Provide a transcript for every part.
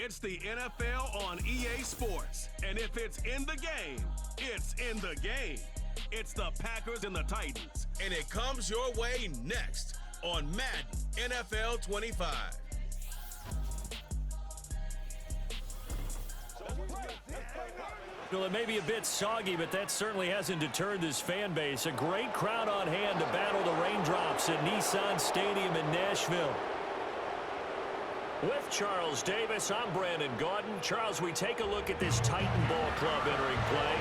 It's the NFL on EA Sports. And if it's in the game, it's in the game. It's the Packers and the Titans. And it comes your way next on Madden NFL 25. Well, it may be a bit soggy, but that certainly hasn't deterred this fan base. A great crowd on hand to battle the raindrops at Nissan Stadium in Nashville. With Charles Davis, I'm Brandon Gaudin. Charles, we take a look at this Titan Ball Club entering play.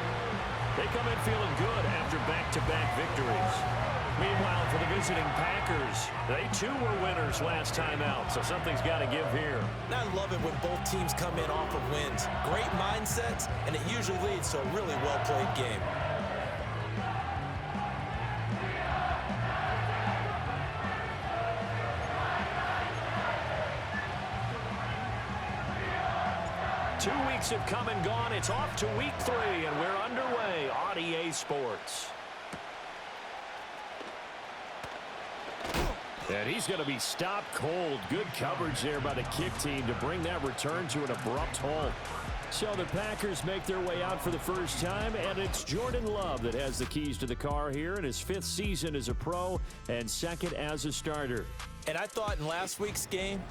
They come in feeling good after back-to-back victories. Meanwhile, for the visiting Packers, they too were winners last time out, so something's got to give here. And I love it when both teams come in off of wins. Great mindsets, and it usually leads to a really well-played game. Two weeks have come and gone. It's off to week 3, and we're underway on EA Sports. And he's going to be stopped cold. Good coverage there by the kick team to bring that return to an abrupt halt. So the Packers make their way out for the first time, and it's Jordan Love that has the keys to the car here in his 5th season as a pro and 2nd as a starter. And I thought in last week's game,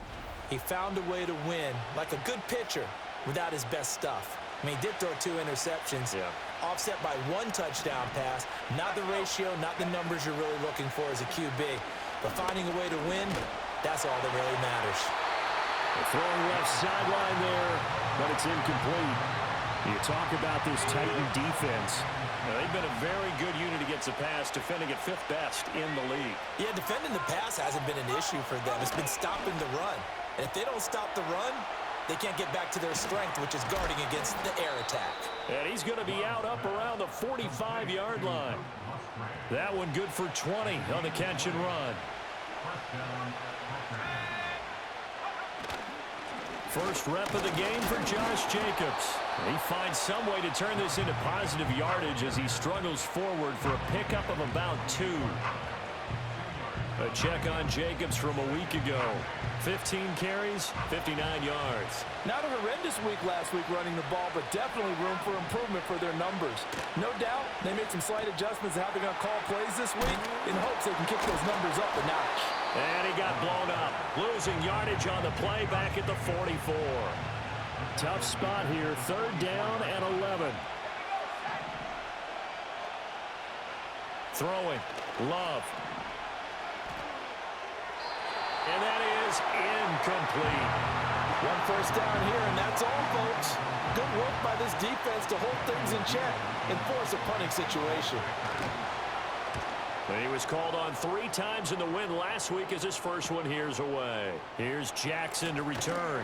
he found a way to win like a good pitcher without his best stuff. I mean, he did throw 2 interceptions, offset by 1 touchdown pass. Not the ratio, not the numbers you're really looking for as a QB. But finding a way to win, that's all that really matters. Throwing left sideline there, but it's incomplete. You talk about this Titan defense. Now, they've been a very good unit against the pass, defending at 5th best in the league. Yeah, defending the pass hasn't been an issue for them. It's been stopping the run. And if they don't stop the run, they can't get back to their strength, which is guarding against the air attack. And he's going to be out up around the 45-yard line. That one good for 20 on the catch and run. First rep of the game for Josh Jacobs. He finds some way to turn this into positive yardage as he struggles forward for a pickup of about 2. A check on Jacobs from a week ago. 15 carries, 59 yards. Not a horrendous week last week running the ball, but definitely room for improvement for their numbers. No doubt, they made some slight adjustments to how they're going to call plays this week in hopes they can kick those numbers up a notch. And he got blown up, losing yardage on the play back at the 44. Tough spot here, 3rd down and 11. Throwing, Love. And that is incomplete. 1 first down here, and that's all, folks. Good work by this defense to hold things in check and force a punting situation. And he was called on 3 times in the win last week as his first one here's away. Here's Jackson to return.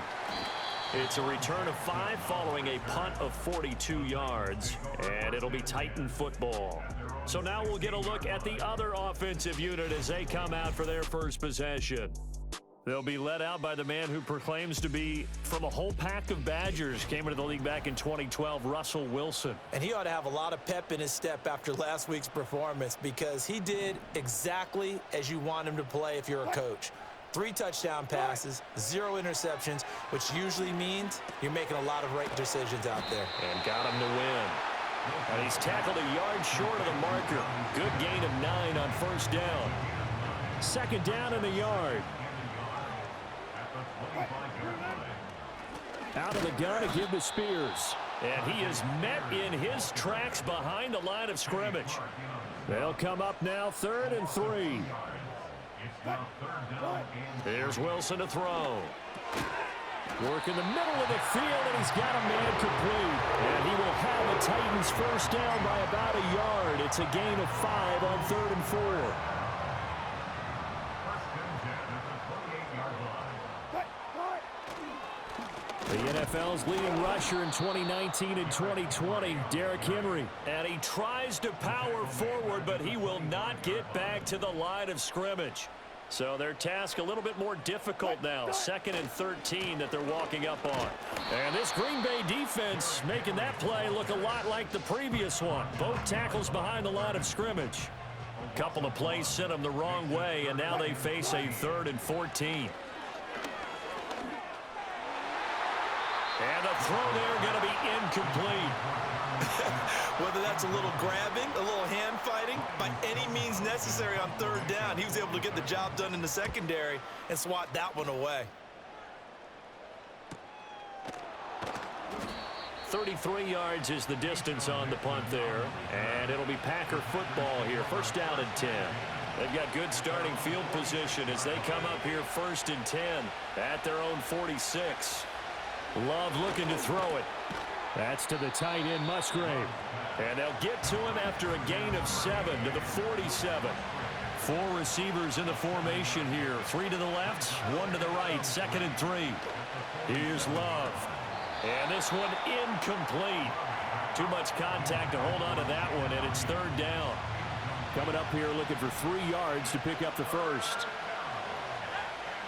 It's a return of 5 following a punt of 42 yards, and it'll be Titan football. So now we'll get a look at the other offensive unit as they come out for their first possession. They'll be led out by the man who proclaims to be from a whole pack of Badgers. Came into the league back in 2012, Russell Wilson. And he ought to have a lot of pep in his step after last week's performance because he did exactly as you want him to play if you're a coach. 3 touchdown passes, 0 interceptions, which usually means you're making a lot of right decisions out there. And got him to win. And he's tackled a yard short of the marker. Good gain of 9 on 1st down. 2nd down in the yard. Out of the gun to give to Spears. And he is met in his tracks behind the line of scrimmage. They'll come up now 3rd and 3. Here's Wilson to throw. Work in the middle of the field, and he's got a man complete. And he will have the Titans first down by about a yard. It's a gain of 5 on 3rd and 4. The NFL's leading rusher in 2019 and 2020, Derrick Henry. And he tries to power forward, but he will not get back to the line of scrimmage. So their task a little bit more difficult now. 2nd and 13 that they're walking up on. And this Green Bay defense making that play look a lot like the previous one. Both tackles behind the line of scrimmage. A couple of plays sent them the wrong way, and now they face a 3rd and 14. And the throw there going to be incomplete. Whether that's a little grabbing, a little hand fighting, by any means necessary on third down, he was able to get the job done in the secondary and swat that one away. 33 yards is the distance on the punt there. And it'll be Packer football here. First down and 10. They've got good starting field position as they come up here 1st and 10 at their own 46. Love looking to throw it. That's to the tight end, Musgrave. And they'll get to him after a gain of 7 to the 47. 4 receivers in the formation here. 3 to the left, 1 to the right. 2nd and 3. Here's Love. And this one incomplete. Too much contact to hold on to that one, and it's 3rd down. Coming up here looking for 3 yards to pick up the first.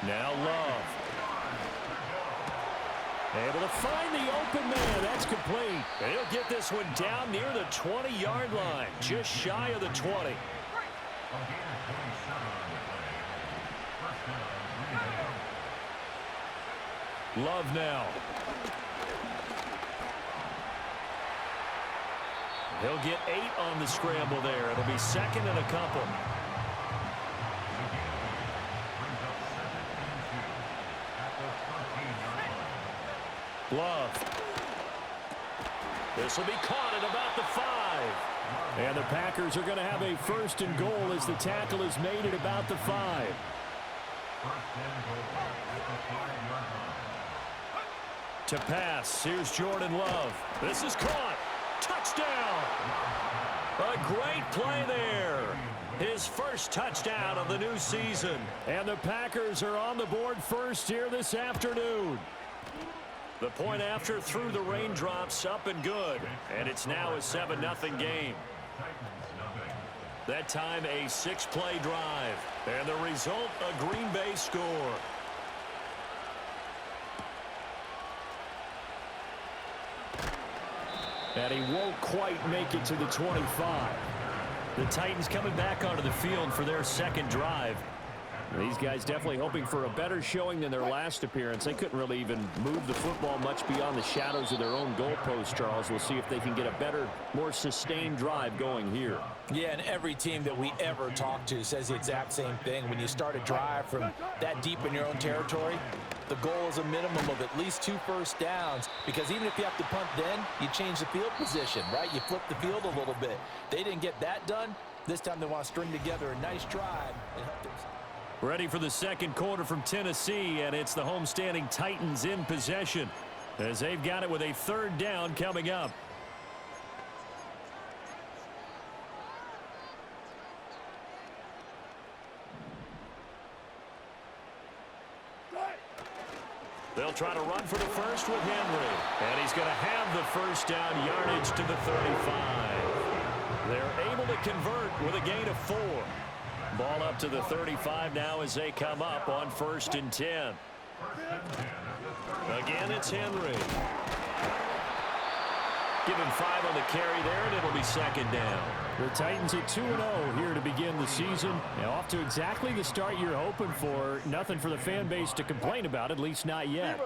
Now Love. Able to find the open man. That's complete. And he'll get this one down near the 20-yard line. Just shy of the 20. Love now. He'll get 8 on the scramble there. It'll be 2nd and a couple. Love. This will be caught at about the 5. And the Packers are going to have a 1st and goal as the tackle is made at about the 5. To pass. Here's Jordan Love. This is caught. Touchdown. A great play there. His first touchdown of the new season. And the Packers are on the board first here this afternoon. The point after through the raindrops, up and good. And it's now a 7-0 game. That time a 6-play drive. And the result, a Green Bay score. And he won't quite make it to the 25. The Titans coming back onto the field for their 2nd drive. These guys definitely hoping for a better showing than their last appearance. They couldn't really even move the football much beyond the shadows of their own goalpost, Charles. We'll see if they can get a better, more sustained drive going here. Yeah, and every team that we ever talk to says the exact same thing. When you start a drive from that deep in your own territory, the goal is a minimum of at least 2 first downs, because even if you have to punt then, you change the field position, right? You flip the field a little bit. They didn't get that done. This time they want to string together a nice drive and help themselves. Ready for the 2nd quarter from Tennessee, and it's the homestanding Titans in possession as they've got it with a 3rd down coming up. They'll try to run for the first with Henry, and he's going to have the first down, yardage to the 35. They're able to convert with a gain of 4. Ball up to the 35 now as they come up on 1st and 10. Again, it's Henry. Give him 5 on the carry there, and it'll be 2nd down. The Titans at 2-0 here to begin the season. Now off to exactly the start you're hoping for. Nothing for the fan base to complain about, at least not yet.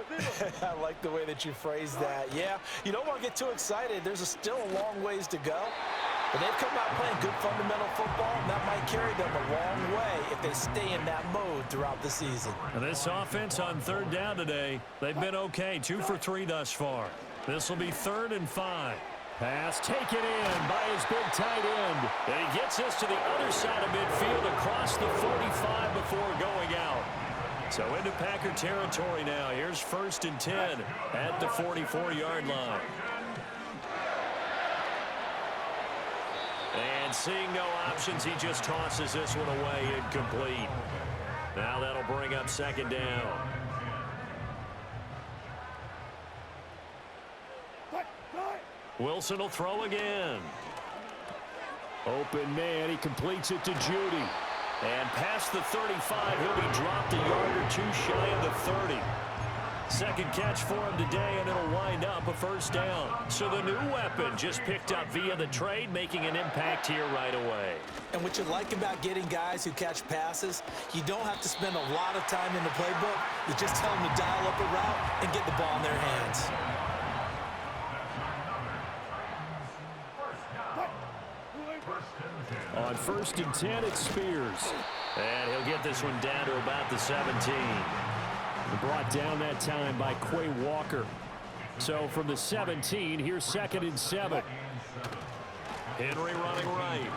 I like the way that you phrased that. Yeah, you don't want to get too excited. There's still a long ways to go. But they've come out playing good fundamental football, and that might carry them a long way if they stay in that mode throughout the season. And this offense on 3rd down today, they've been okay. 2 for 3 thus far. This will be 3rd and 5. Pass taken in by his big tight end. And he gets us to the other side of midfield across the 45 before going out. So into Packer territory now. Here's 1st and 10 at the 44-yard line. And seeing no options, he just tosses this one away, incomplete. Now that'll bring up 2nd down. Wilson will throw again. Open man, he completes it to Judy. And past the 35, he'll be dropped a yard or 2 shy of the 30. Second catch for him today, and it'll wind up a first down. So the new weapon just picked up via the trade, making an impact here right away. And what you like about getting guys who catch passes, you don't have to spend a lot of time in the playbook. You just tell them to dial up a route and get the ball in their hands. On 1st and 10, it's Spears. And he'll get this one down to about the 17. Brought down that time by Quay Walker. So from the 17, here's 2nd and 7. Henry running right.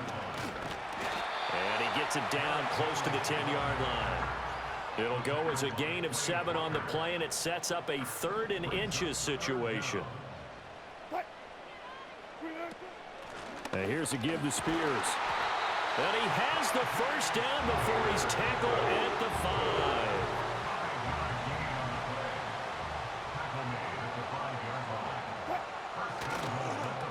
And he gets it down close to the 10-yard line. It'll go as a gain of 7 on the play, and it sets up a 3rd and inches situation. And here's a give to Spears. And he has the first down before he's tackled at the 5.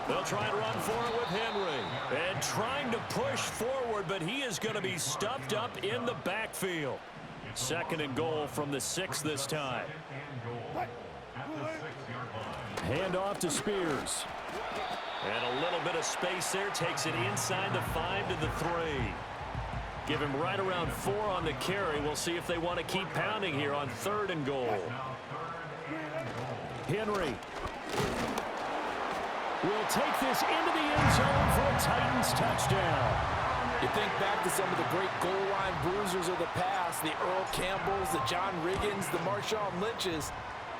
They'll try and run for it with Henry. And trying to push forward, but he is going to be stuffed up in the backfield. 2nd and goal from the 6 this time. Hand off to Spears. And a little bit of space there, takes it inside the 5 to the 3. Give him right around 4 on the carry. We'll see if they want to keep pounding here on 3rd and goal. Henry will take this into the end zone for a Titans touchdown. You think back to some of the great goal line bruisers of the past, the Earl Campbells, the John Riggins, the Marshawn Lynches.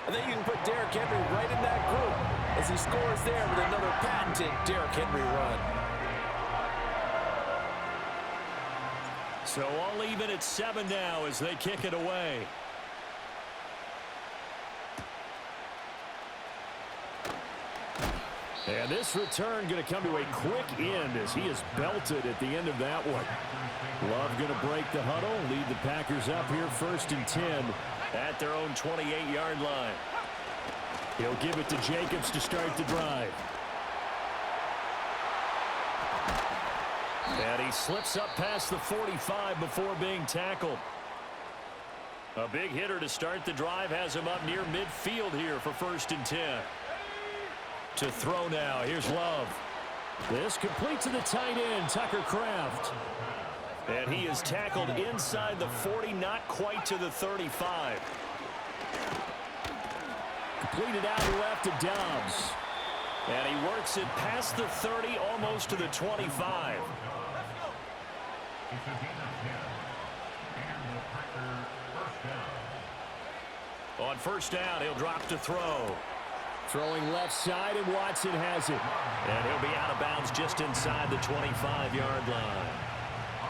I think you can put Derrick Henry right in that group as he scores there with another patented Derrick Henry run. So all even at 7 now as they kick it away. And this return going to come to a quick end as he is belted at the end of that one. Love going to break the huddle, lead the Packers up here 1st and 10 at their own 28-yard line. He'll give it to Jacobs to start the drive. And he slips up past the 45 before being tackled. A big hitter to start the drive has him up near midfield here for 1st and 10. To throw now. Here's Love. This complete to the tight end, Tucker Kraft. And he is tackled inside the 40, not quite to the 35. Completed out left to Dobbs. And he works it past the 30, almost to the 25. On 1st down, he'll drop to throw. Throwing left side, and Watson has it. And he'll be out of bounds just inside the 25-yard line.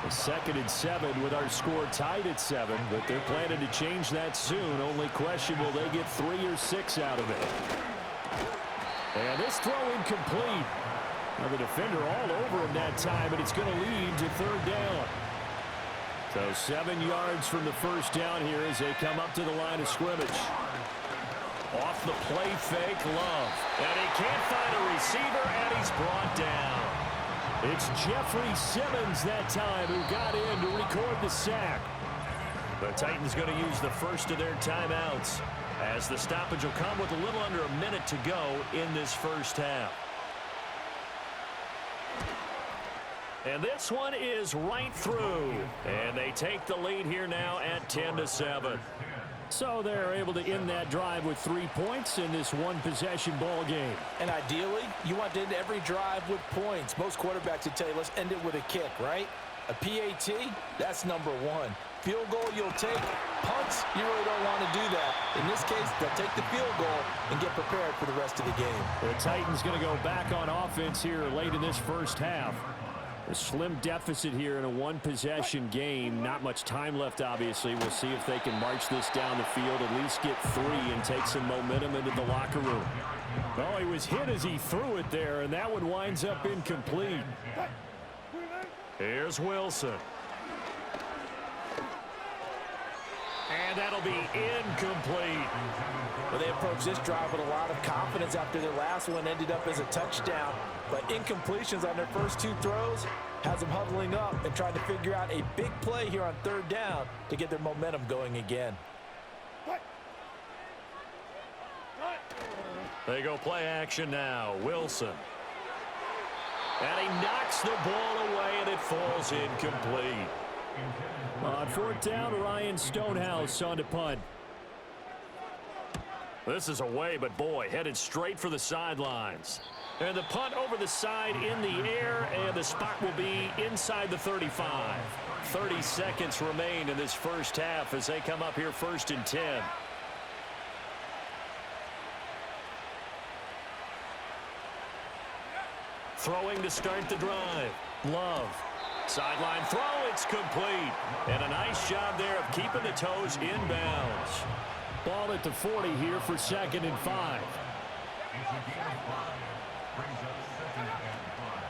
A 2nd and 7 with our score tied at 7, but they're planning to change that soon. Only question, will they get 3 or 6 out of it? And this throw incomplete. Now the defender all over him that time, and it's going to lead to 3rd down. So 7 yards from the 1st down here as they come up to the line of scrimmage. Off the play fake, Love. And he can't find a receiver, and he's brought down. It's Jeffrey Simmons that time who got in to record the sack. The Titans going to use the first of their timeouts as the stoppage will come with a little under a minute to go in this first half. And this one is right through. And they take the lead here now at 10-7. So they're able to end that drive with 3 points in this one-possession ball game. And ideally, you want to end every drive with points. Most quarterbacks would tell you, let's end it with a kick, right? A PAT, that's number 1. Field goal you'll take. Punts, you really don't want to do that. In this case, they'll take the field goal and get prepared for the rest of the game. The Titans going to go back on offense here late in this first half. A slim deficit here in a one-possession game. Not much time left, obviously. We'll see if they can march this down the field, at least get 3 and take some momentum into the locker room. Oh, he was hit as he threw it there, and that one winds up incomplete. Here's Wilson. And that'll be incomplete. Well, they approached this drive with a lot of confidence after their last one ended up as a touchdown. But incompletions on their first 2 throws has them huddling up and trying to figure out a big play here on 3rd down to get their momentum going again. They go play action now. Wilson. And he knocks the ball away, and it falls incomplete. On fourth down, Ryan Stonehouse on to punt. This is away, but boy, headed straight for the sidelines. And the punt over the side in the air, and the spot will be inside the 35. 30 seconds remain in this first half as they come up here 1st and 10. Throwing to start the drive. Love. Sideline throw, it's complete. And a nice job there of keeping the toes inbounds. Ball at the 40 here for 2nd and 5.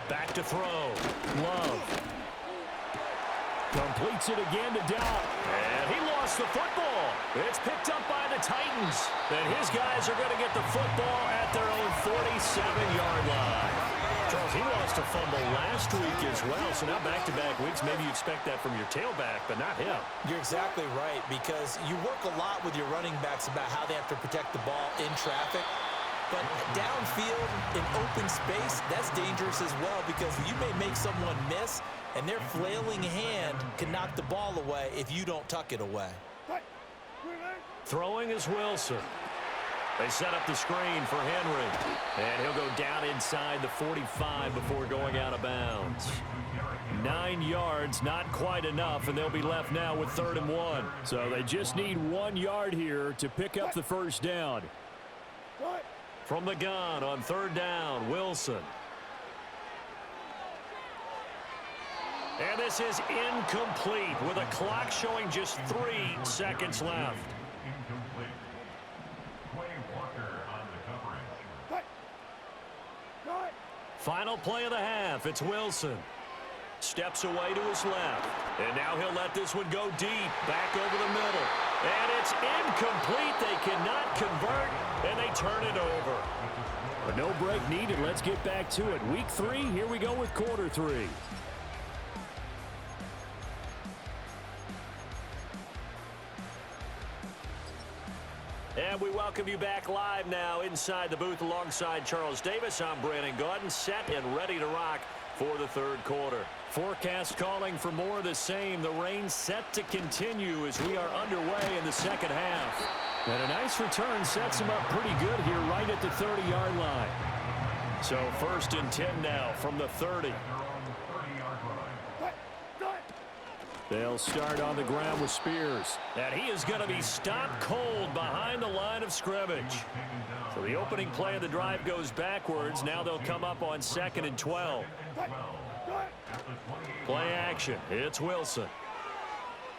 Back to throw. Love. Completes it again to Dow. And he lost the football. It's picked up by the Titans. And his guys are going to get the football at their own 47-yard line. Charles, he lost a fumble last week as well, so now back-to-back weeks, maybe you expect that from your tailback, but not him. You're exactly right, because you work a lot with your running backs about how they have to protect the ball in traffic. But downfield, in open space, that's dangerous as well, because you may make someone miss, and their flailing hand can knock the ball away if you don't tuck it away. Throwing is Wilson. They set up the screen for Henry. And he'll go down inside the 45 before going out of bounds. 9 yards, not quite enough, and they'll be left now with 3rd and 1. So they just need 1 yard here to pick up the first down. From the gun on 3rd down, Wilson. And this is incomplete with a clock showing just 3 seconds left. Final play of the half. It's Wilson. Steps away to his left. And now he'll let this one go deep. Back over the middle. And it's incomplete. They cannot convert, and they turn it over. But no break needed. Let's get back to it. Week 3, here we go with quarter 3. And we welcome you back live now inside the booth alongside Charles Davis. I'm Brandon Gaudin, set and ready to rock for the 3rd quarter. Forecast calling for more of the same. The rain set to continue as we are underway in the 2nd half. And a nice return sets him up pretty good here right at the 30-yard line. So 1st and 10 now from the 30. They'll start on the ground with Spears. And he is going to be stopped cold behind the line of scrimmage. So the opening play of the drive goes backwards. Now they'll come up on 2nd and 12. Play action. It's Wilson.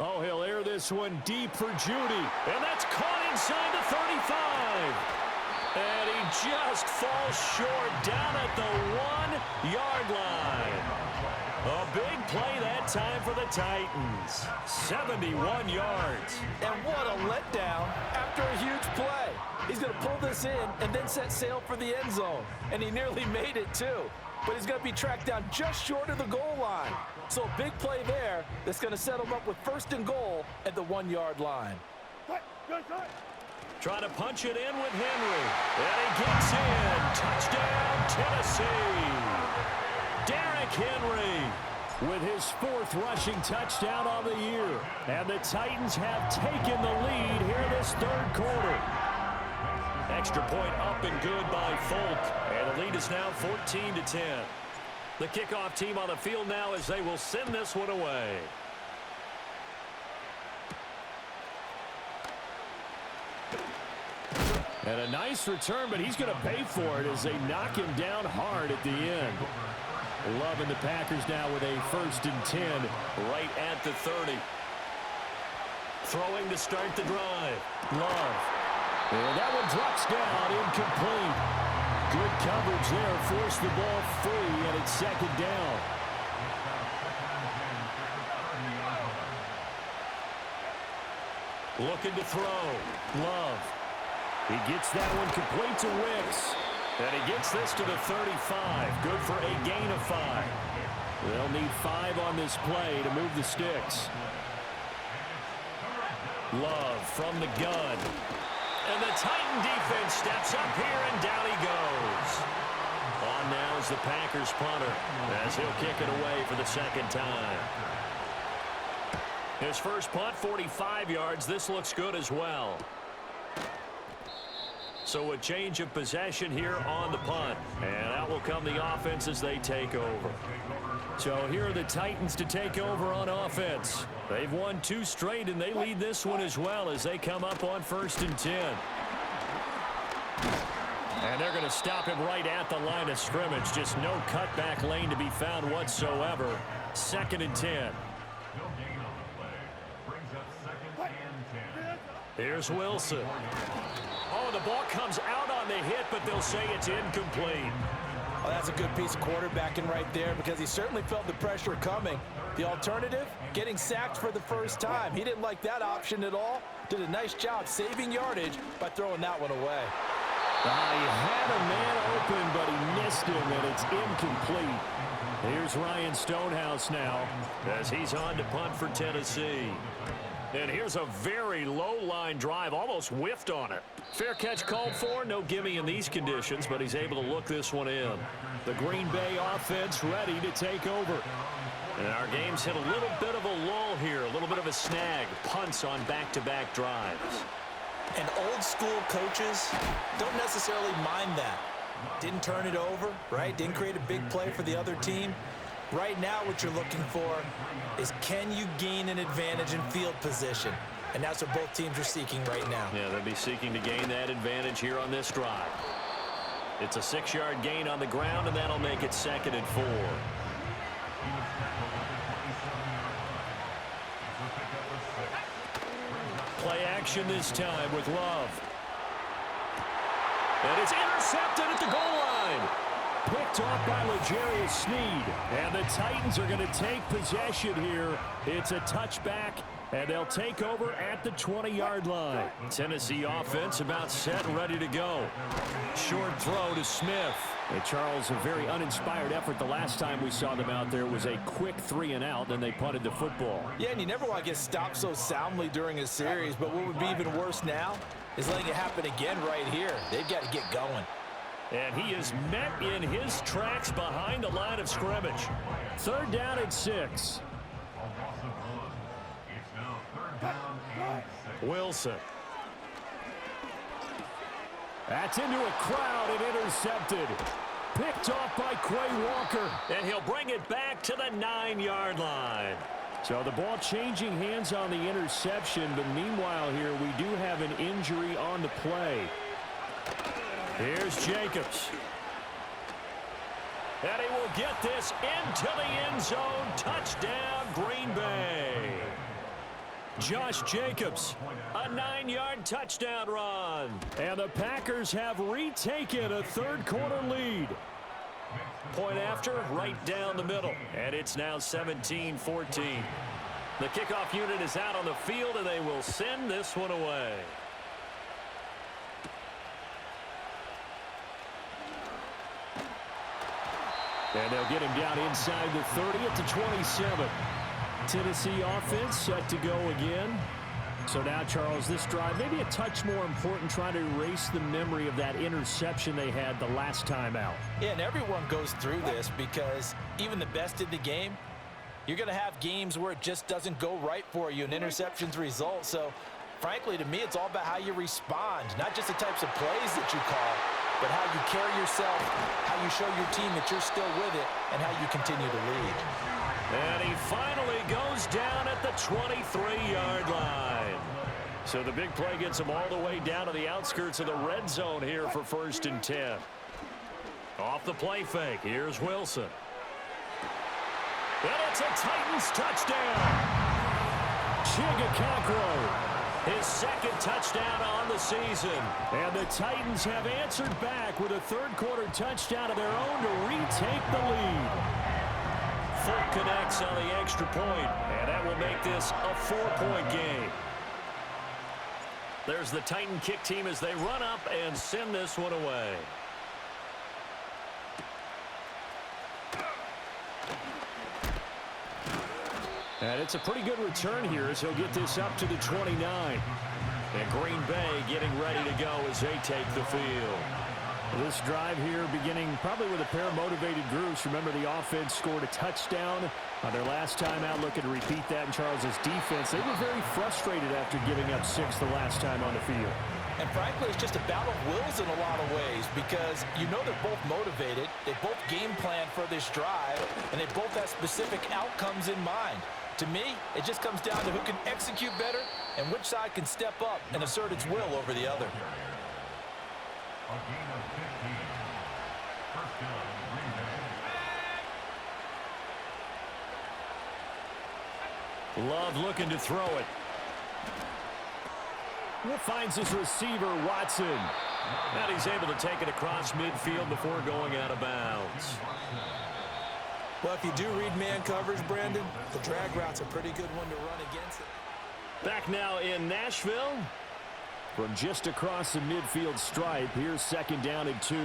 Oh, he'll air this one deep for Judy. And that's caught inside the 35. And he just falls short down at the 1-yard line. A big play that time for the Titans. 71 yards. And what a letdown after a huge play. He's going to pull this in and then set sail for the end zone. And he nearly made it, too. But he's going to be tracked down just short of the goal line. So a big play there that's going to set him up with 1st and goal at the 1-yard line. Trying to punch it in with Henry. And he gets in. Touchdown, Tennessee. Derrick Henry with his 4th rushing touchdown on the year. And the Titans have taken the lead here in this 3rd quarter. Extra point up and good by Folk. And the lead is now 14-10. The kickoff team on the field now as they will send this one away. And a nice return, but he's going to pay for it as they knock him down hard at the end. Love and the Packers now with a 1st and 10. Right at the 30. Throwing to start the drive. Love. And that one drops down, incomplete. Good coverage there, forced the ball free, and it's 2nd down. Looking to throw. Love. He gets that one complete to Wicks. And he gets this to the 35. Good for a gain of 5. They'll need 5 on this play to move the sticks. Love from the gun. And the Titan defense steps up here, and down he goes. On now is the Packers punter, as he'll kick it away for the second time. His first punt, 45 yards. This looks good as well. So a change of possession here on the punt. And out will come the offense as they take over. So here are the Titans to take over on offense. They've won 2 straight, and they lead this one as well as they come up on 1st and 10. And they're going to stop him right at the line of scrimmage. Just no cutback lane to be found whatsoever. 2nd and 10. Here's Wilson. Oh, the ball comes out on the hit, but they'll say it's incomplete. Oh, that's a good piece of quarterbacking right there because he certainly felt the pressure coming. The alternative, getting sacked for the first time. He didn't like that option at all. Did a nice job saving yardage by throwing that one away. He had a man open, but he missed him, and it's incomplete. Here's Ryan Stonehouse now as he's on to punt for Tennessee. And here's a very low-line drive, almost whiffed on it. Fair catch called for, no gimme in these conditions, but he's able to look this one in. The Green Bay offense ready to take over. And our game's hit a little bit of a lull here, a little bit of a snag. Punts on back-to-back drives. And old-school coaches don't necessarily mind that. Didn't turn it over, right? Didn't create a big play for the other team. Right now what you're looking for is can you gain an advantage in field position? And that's what both teams are seeking right now. Yeah, they'll be seeking to gain that advantage here on this drive. It's a 6-yard gain on the ground, and that'll make it 2nd and 4. Play action this time with Love. And it's intercepted at the goal line. Picked off by L'Jarius Sneed. And the Titans are going to take possession here. It's a touchback, and they'll take over at the 20-yard line. Tennessee offense about set and ready to go. Short throw to Smith. And Charles, a very uninspired effort the last time we saw them out there was a quick 3-and-out, then they punted the football. Yeah, and you never want to get stopped so soundly during a series, but what would be even worse now is letting it happen again right here. They've got to get going. And he is met in his tracks behind the line of scrimmage. 3rd down and 6. Wilson. That's into a crowd and intercepted. Picked off by Quay Walker. And he'll bring it back to the 9-yard line. So the ball changing hands on the interception, but meanwhile here we do have an injury on the play. Here's Jacobs. And he will get this into the end zone. Touchdown, Green Bay. Josh Jacobs, a 9-yard touchdown run. And the Packers have retaken a third-quarter lead. Point after, right down the middle. And it's now 17-14. The kickoff unit is out on the field, and they will send this one away. And they'll get him down inside the 30 at the 27. Tennessee offense set to go again. So now, Charles, this drive maybe a touch more important, trying to erase the memory of that interception they had the last time out. Yeah, and everyone goes through this because even the best in the game, you're going to have games where it just doesn't go right for you and interceptions result. So, frankly, to me, it's all about how you respond, not just the types of plays that you call, but how you carry yourself, how you show your team that you're still with it, and how you continue to lead. And he finally goes down at the 23-yard line. So the big play gets him all the way down to the outskirts of the red zone here for 1st and 10. Off the play fake, here's Wilson. And it's a Titans touchdown. Chigakakro. His 2nd touchdown on the season. And the Titans have answered back with a third-quarter touchdown of their own to retake the lead. Fulk connects on the extra point, and that will make this a 4-point game. There's the Titan kick team as they run up and send this one away. And it's a pretty good return here as he'll get this up to the 29. And Green Bay getting ready to go as they take the field. This drive here beginning probably with a pair of motivated groups. Remember, the offense scored a touchdown on their last time out, looking to repeat that in Charles's defense. They were very frustrated after giving up 6 the last time on the field. And frankly, it's just a battle of wills in a lot of ways because you know they're both motivated, they both game plan for this drive, and they both have specific outcomes in mind. To me, it just comes down to who can execute better and which side can step up and assert its will over the other. Love looking to throw it. Finds his receiver, Watson. And he's able to take it across midfield before going out of bounds. Well, if you do read man coverage, Brandon, the drag route's a pretty good one to run against it. Back now in Nashville. From just across the midfield stripe, here's 2nd down and 2.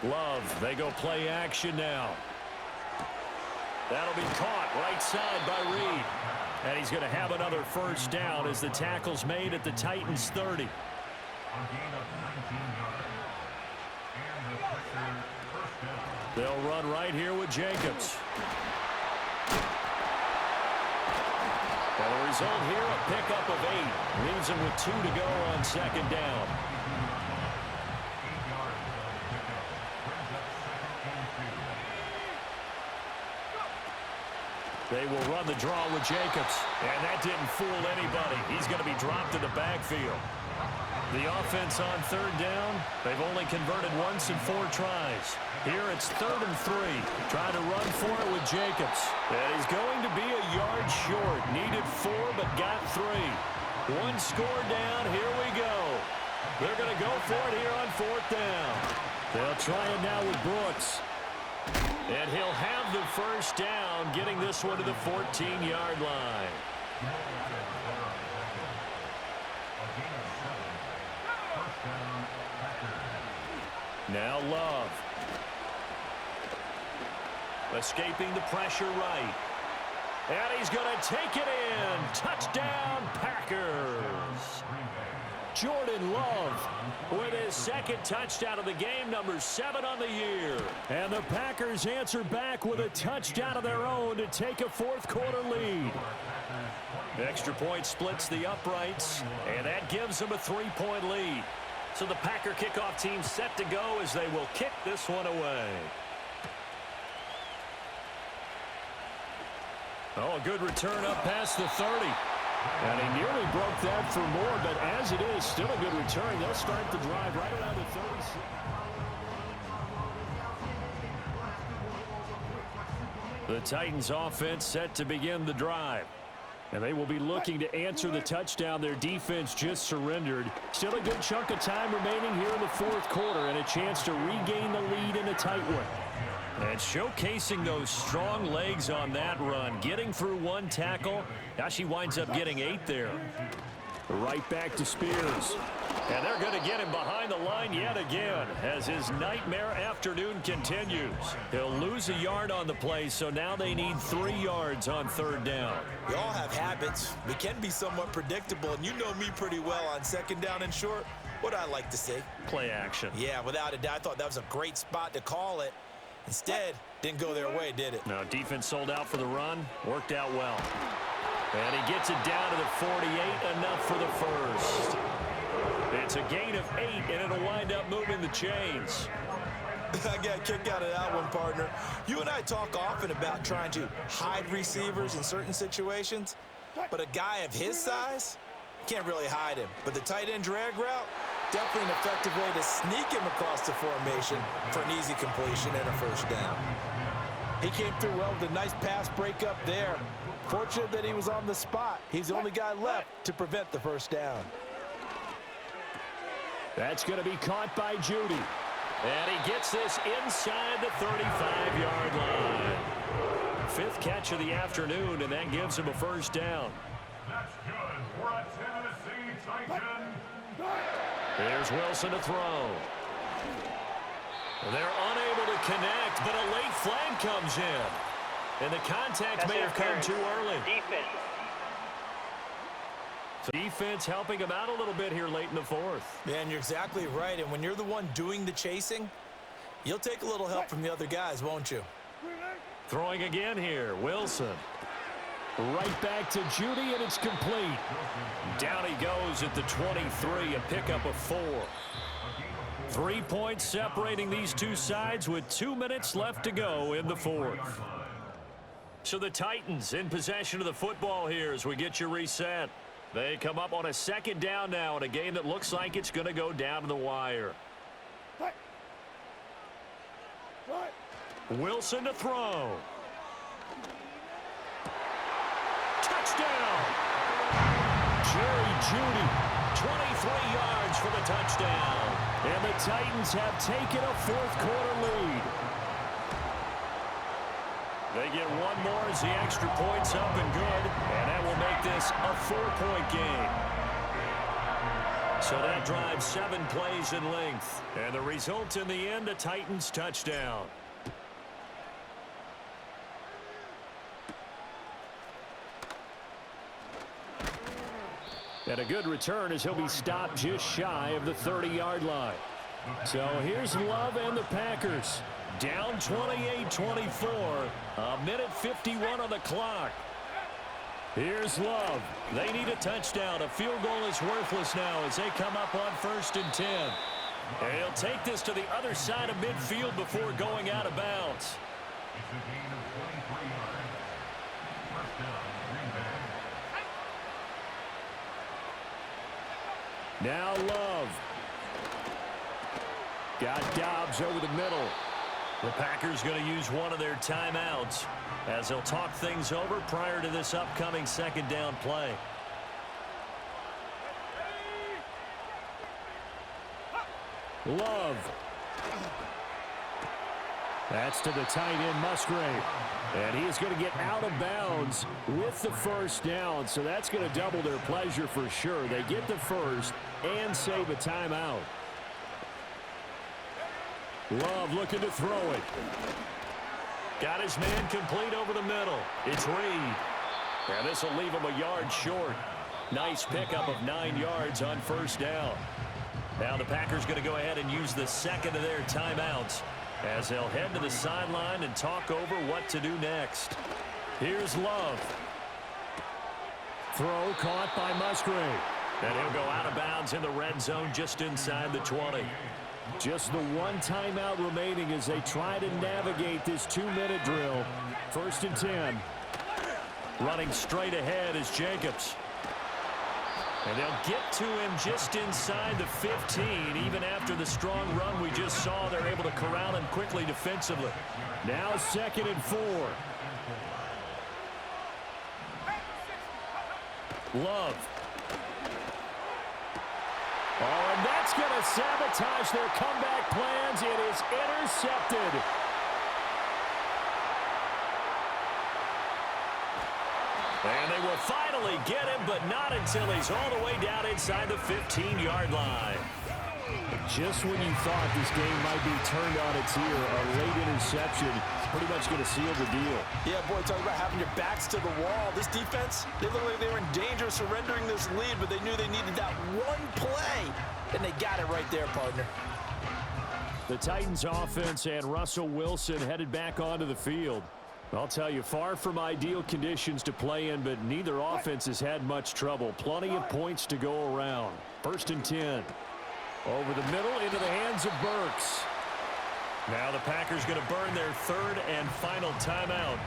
Love, they go play action now. That'll be caught right side by Reed. And he's going to have another first down as the tackle's made at the Titans 30. They'll run right here with Jacobs. And the result here, a pickup of 8. Leaves him with 2 to go on 2nd down. They will run the draw with Jacobs. And that didn't fool anybody. He's going to be dropped in the backfield. The offense on 3rd down, they've only converted once in 4 tries. Here it's 3rd and 3. Trying to run for it with Jacobs. And he's going to be a yard short. Needed 4, but got 3. 1 score down. Here we go. They're going to go for it here on 4th down. They'll try it now with Brooks. And he'll have the first down, getting this one to the 14-yard line. Now Love. Escaping the pressure right. And he's going to take it in. Touchdown, Packers. Jordan Love with his 2nd touchdown of the game, number 7 on the year. And the Packers answer back with a touchdown of their own to take a 4th quarter lead. Extra point splits the uprights, and that gives them a 3-point lead. So the Packer kickoff team set to go as they will kick this one away. Oh, a good return up past the 30. And he nearly broke that for more, but as it is, still a good return. They'll start the drive right around the 36. The Titans offense set to begin the drive. And they will be looking to answer the touchdown their defense just surrendered. Still a good chunk of time remaining here in the 4th quarter and a chance to regain the lead in a tight one. And showcasing those strong legs on that run. Getting through 1 tackle. Now she winds up getting 8 there. Right back to Spears. And they're going to get him behind the line yet again as his nightmare afternoon continues. He'll lose a yard on the play, so now they need 3 yards on 3rd down. We all have habits. We can be somewhat predictable, and you know me pretty well on 2nd down and short. What I like to say? Play action. Yeah, without a doubt. I thought that was a great spot to call it. Instead, didn't go their way, did it? No, defense sold out for the run. Worked out well. And he gets it down to the 48, enough for the first. It's a gain of 8, and it'll wind up moving the chains. I got a kick out of that one, partner. You and I talk often about trying to hide receivers in certain situations, but a guy of his size can't really hide him. But the tight end drag route, definitely an effective way to sneak him across the formation for an easy completion and a first down. He came through well with a nice pass breakup there. Fortunate that he was on the spot. He's the only guy left to prevent the first down. That's going to be caught by Judy. And he gets this inside the 35-yard line. 5th catch of the afternoon, and that gives him a first down. That's good for a Tennessee Titan. There's Wilson to throw. They're unable to connect, but a late flag comes in. And the contact may have come too early. Defense helping him out a little bit here late in the fourth. Yeah, and you're exactly right. And when you're the one doing the chasing, you'll take a little help from the other guys, won't you? Throwing again here, Wilson. Right back to Judy, and it's complete. Down he goes at the 23, a pickup of 4. 3 points separating these two sides with 2 minutes left to go in the fourth. So the Titans in possession of the football here as we get you reset. They come up on a second down now in a game that looks like it's going to go down to the wire. Wilson to throw. Touchdown! Jerry Jeudy, 23 yards for the touchdown. And the Titans have taken a fourth-quarter lead. They get one more as the extra point's up and good, and that will make this a 4-point game. So that drives 7 plays in length, and the result in the end, a Titans touchdown. And a good return as he'll be stopped just shy of the 30-yard line. So here's Love and the Packers. Down 28-24, a minute 51 on the clock. Here's Love. They need a touchdown. A field goal is worthless now as they come up on 1st and 10. And he'll take this to the other side of midfield before going out of bounds. Now Love. Got Dobbs over the middle. The Packers going to use one of their timeouts as they'll talk things over prior to this upcoming second down play. Love. That's to the tight end, Musgrave. And he is going to get out of bounds with the first down. So that's going to double their pleasure for sure. They get the first and save a timeout. Love looking to throw it. Got his man complete over the middle. It's Reed. And this will leave him a yard short. Nice pickup of 9 yards on first down. Now the Packers going to go ahead and use the second of their timeouts as they'll head to the sideline and talk over what to do next. Here's Love. Throw caught by Musgrave. And he'll go out of bounds in the red zone just inside the 20. Just the one timeout remaining as they try to navigate this 2-minute drill. 1st and 10. Running straight ahead is Jacobs. And they'll get to him just inside the 15. Even after the strong run we just saw, they're able to corral him quickly defensively. Now 2nd and 4. Love. Oh, and that's going to sabotage their comeback plans. It is intercepted. And they will finally get him, but not until he's all the way down inside the 15-yard line. Just when you thought this game might be turned on its ear, a late interception pretty much going to seal the deal. Yeah, boy, talk about having your backs to the wall. This defense, they looked like they were in danger of surrendering this lead, but they knew they needed that one play, and they got it right there, partner. The Titans offense and Russell Wilson headed back onto the field. I'll tell you, far from ideal conditions to play in, but neither offense has had much trouble. Plenty of points to go around. 1st and 10. Over the middle into the hands of Burks. Now the Packers going to burn their 3rd and final timeout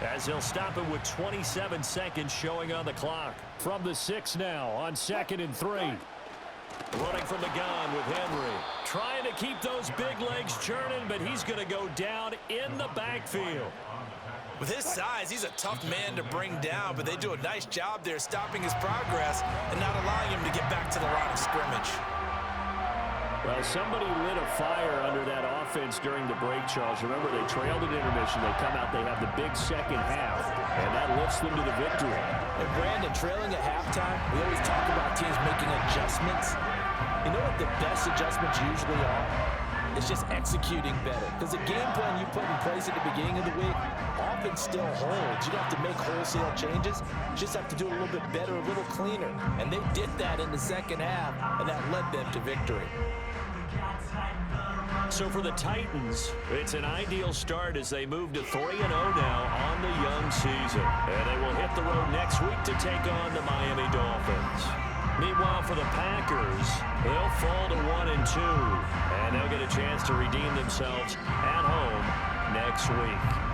as they'll stop it with 27 seconds showing on the clock. From the 6 now on 2nd and 3. Running from the gun with Henry. Trying to keep those big legs churning, but he's going to go down in the backfield. With his size, he's a tough man to bring down, but they do a nice job there stopping his progress and not allowing him to get back to the line of scrimmage. Well, somebody lit a fire under that offense during the break, Charles. Remember, they trailed at intermission. They come out, they have the big second half, and that lifts them to the victory. And Brandon, trailing at halftime, we always talk about teams making adjustments. You know what the best adjustments usually are? It's just executing better. Because the game plan you put in place at the beginning of the week, offense still holds. You don't have to make wholesale changes. You just have to do it a little bit better, a little cleaner. And they did that in the second half, and that led them to victory. So for the Titans, it's an ideal start as they move to 3-0 now on the young season. And they will hit the road next week to take on the Miami Dolphins. Meanwhile, for the Packers, they'll fall to 1-2, and they'll get a chance to redeem themselves at home next week.